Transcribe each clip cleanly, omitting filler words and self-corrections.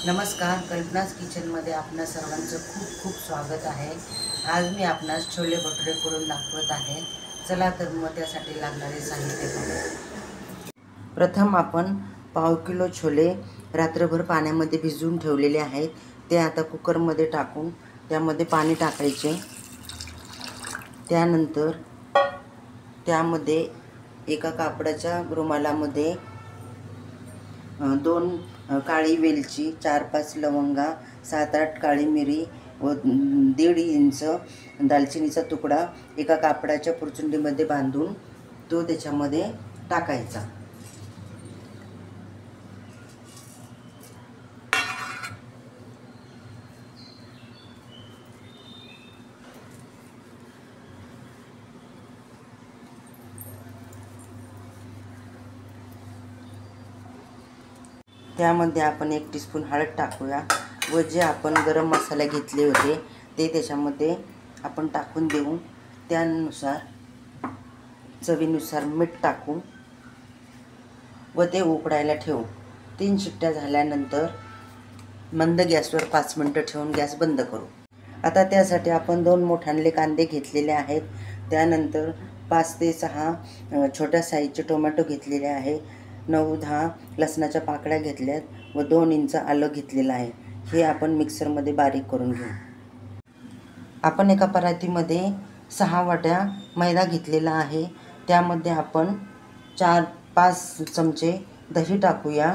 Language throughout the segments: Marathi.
नमस्कार, कल्पनाज किचनमध्ये आपणा सर्वांचं खूप खूप स्वागत आहे। आज मी आपणास छोले भटुरे करून दाखवत आहे। चला तर मग त्यासाठी लागणारे साहित्य पाहू। प्रथम आपण पाव किलो छोले रात्रभर पाण्यामध्ये भिजवून ठेवलेले आहेत। ते आता कुकरमध्ये टाकून त्यामध्ये पाणी टाकायचे। त्यानंतर त्यामध्ये एका कापडाच्या रुमालामध्ये 2 काळी वेलची, 4-5 लवंगा, 7-8 काळी मिरी व 1.5 इंच दालचिनीचा तुकडा एका कापडाच्या पुरचुंडीमध्ये बांधून तो त्याच्यामध्ये टाकायचा। त्यामध्ये आपण 1 टीस्पून हळद टाकूया व जे आपण गरम मसाले घेतले होते ते त्याच्यामध्ये आपण टाकून देऊ। त्यानुसार चवीनुसार मीठ टाकू व ते उकडायला ठेवू। 3 शिट्ट्या झाल्यानंतर मंद गॅसवर 5 मिनिटं ठेवून गॅस बंद करू। आता त्यासाठी आपण 2 मोठाले कांदे घेतलेले आहेत। त्यानंतर 5 ते 6 छोट्या साईजचे टोमॅटो घेतलेले आहे। 9-10 लसणाच्या पाकळ्या घेतल्यात व 2 इंच आलं घेतलेलं आहे। हे आपण मिक्सरमध्ये बारीक करून घेऊ। आपण एका परातीमध्ये 6 वाट्या मैदा घेतलेला आहे। त्यामध्ये आपण 4-5 चमचे दही टाकूया।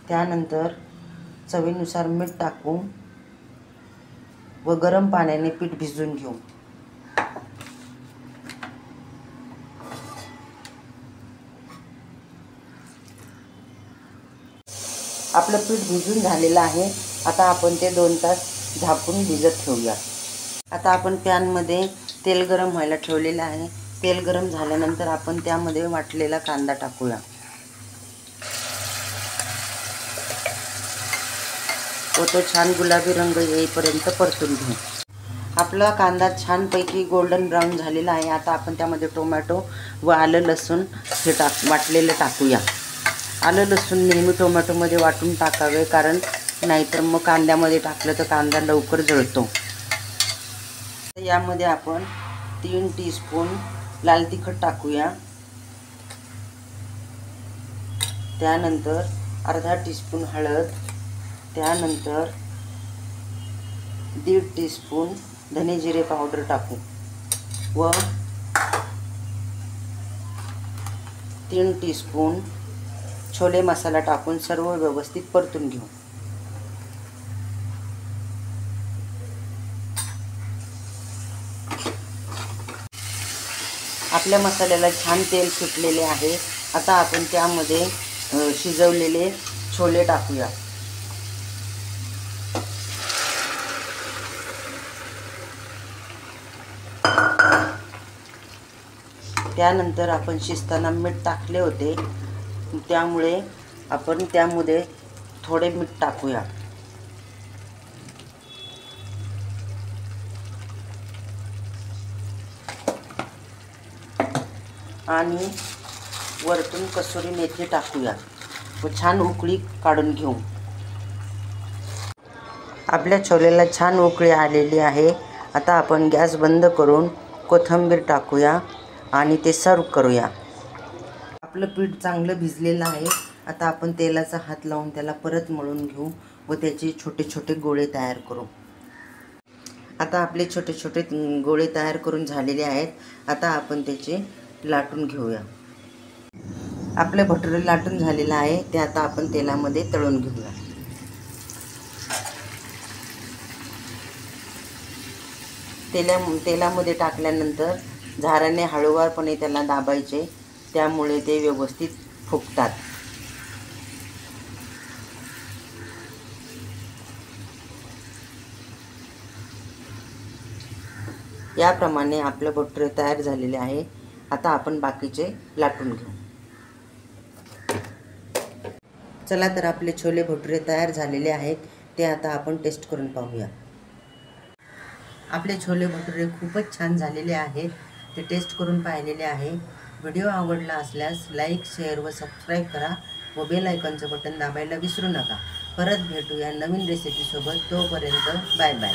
त्यानंतर चवीनुसार मीठ टाकू व गरम पाण्याने पीठ भिजवून घेऊ। आपलं पीठ भिजून झालेलं आहे। आता आपण ते 2 तास झाकून भिजत ठेवूया। आता आपण पॅनमध्ये तेल गरम व्हायला ठेवलेलं आहे। तेल गरम झाल्यानंतर आपण त्यामध्ये वाटलेला कांदा टाकूया व तो छान गुलाबी रंग येईपर्यंत परतून घेऊ। आपला कांदा छानपैकी गोल्डन ब्राऊन झालेला आहे। आता आपण त्यामध्ये टोमॅटो व आलं लसूण हे वाटलेलं टाकूया। आलं लसूण नेहमी टोमॅटोमध्ये वाटून टाकावे, कारण नाहीतर मग कांद्यामध्ये टाकलं तर कांदा लवकर जळतो। यामध्ये आपण 3 टीस्पून लाल तिखट टाकूया। त्यानंतर अर्धा टीस्पून हळद, त्यानंतर 1.5 टीस्पून धने जिरे पावडर टाकू व 3 टीस्पून छोले मसाला टाकून सर्व व्यवस्थित परतून घेऊ। आपल्या मसाल्याला छान तेल सुटलेले आहे। आता आपण त्यामध्ये शिजवलेले छोले टाकूया। त्यानंतर आपण शिजताना मीठ टाकले होते, त्यामुळे आपण त्यामध्ये थोडे मीठ टाकूया आणि वरतून कसुरी मेथी टाकूया व छान उकळी काढून घेऊ। आपल्या छोलेला छान उकळी आलेली आहे। आता आपण गॅस बंद करून कोथिंबीर टाकूया आणि ते सर्व करूया। आपलं पीठ चांगलं भिजलेलं आहे। आता आपण तेलाचा हात लावून त्याला परत मळून घेऊ व त्याचे छोटे छोटे गोळे तयार करू। आता आपले छोटे छोटे गोळे तयार करून झालेले आहेत। आता आपण त्याचे लाटून घेऊया। आपले भटुरे लाटून झालेलं आहे, ते आता आपण तेलामध्ये तळून घेऊया। तेलामध्ये टाकल्यानंतर झाऱ्याने हळूवारपणे त्याला दाबायचे, त्यामुळे ते व्यवस्थित फुगतात। याप्रमाणे आपले भटुरे तयार झालेले आहे। आता आपण बाकीचे लाटून घेऊ। चला तर आपले छोले भटुरे तयार झालेले आहेत, ते आता आपण टेस्ट करून पाहूया। आपले छोले भटुरे खूपच छान झालेले आहेत। ते टेस्ट करून पाहिलेले आहे. व्हिडिओ आवडला असल्यास लाईक, शेअर व सबस्क्राईब करा व बेल आयकॉनचं बटन दाबायला विसरू नका. परत भेटूया नवीन रेसिपीसोबत. तोपर्यंत बाय बाय.